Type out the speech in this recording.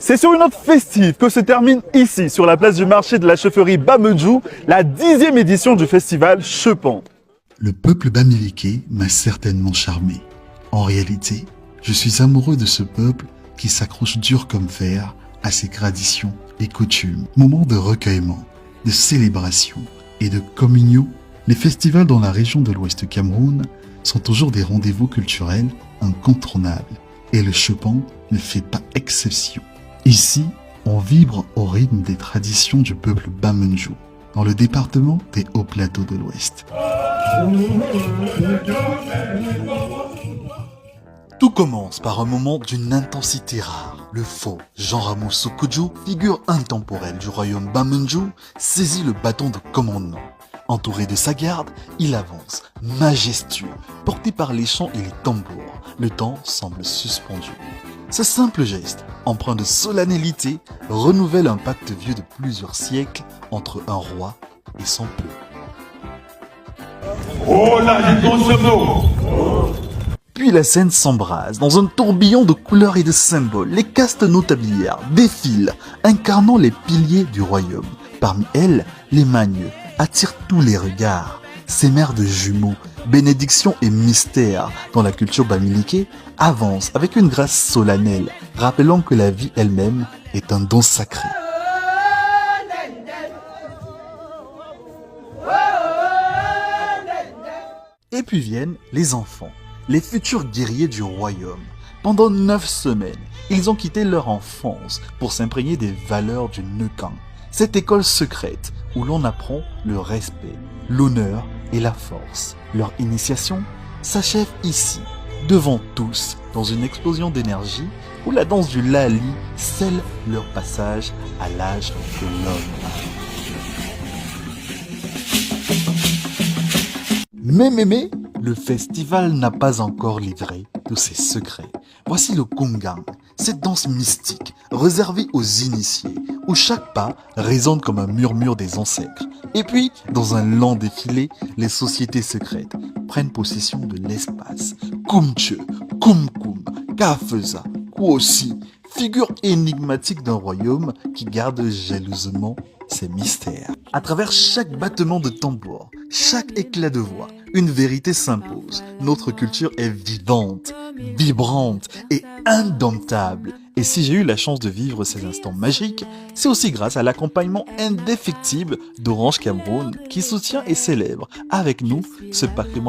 C'est sur une note festive que se termine ici, sur la place du marché de la chaufferie Bamejou, la 10e édition du festival Chepang. Le peuple bamileke m'a certainement charmé. En réalité, je suis amoureux de ce peuple qui s'accroche dur comme fer à ses traditions et coutumes. Moment de recueillement, de célébration et de communion, les festivals dans la région de l'Ouest Cameroun sont toujours des rendez-vous culturels incontournables. Et le Chepang ne fait pas exception. Ici, on vibre au rythme des traditions du peuple Bamejou, dans le département des Hauts Plateaux de l'Ouest. Tout commence par un moment d'une intensité rare. Le faux Jean Ramos Sokoudjou, figure intemporelle du royaume Bamejou, saisit le bâton de commandement. Entouré de sa garde, il avance, majestueux, porté par les chants et les tambours. Le temps semble suspendu. Ce simple geste, empreint de solennité, renouvelle un pacte vieux de plusieurs siècles entre un roi et son peuple. Oh là, les consommateurs! Puis la scène s'embrase dans un tourbillon de couleurs et de symboles. Les castes notablières défilent, incarnant les piliers du royaume. Parmi elles, les magneux attirent tous les regards. Ces mères de jumeaux, bénédiction et mystère dans la culture bamileke avancent avec une grâce solennelle, rappelant que la vie elle-même est un don sacré. Et puis viennent les enfants, les futurs guerriers du royaume. Pendant 9 semaines, ils ont quitté leur enfance pour s'imprégner des valeurs du Neucan, cette école secrète où l'on apprend le respect, l'honneur et la force. Leur initiation s'achève ici, devant tous, dans une explosion d'énergie où la danse du Lali scelle leur passage à l'âge de l'homme. Mais, le festival n'a pas encore livré tous ses secrets. Voici le Kongang, cette danse mystique réservée aux initiés, où chaque pas résonne comme un murmure des ancêtres. Et puis, dans un lent défilé, les sociétés secrètes prennent possession de l'espace. Kumche, Kumkum, Kafeza, Kwosi, figure énigmatique d'un royaume qui garde jalousement ses mystères. À travers chaque battement de tambour, chaque éclat de voix, une vérité s'impose. Notre culture est vivante, vibrante et indomptable. Et si j'ai eu la chance de vivre ces instants magiques, c'est aussi grâce à l'accompagnement indéfectible d'Orange Cameroun qui soutient et célèbre avec nous ce patrimoine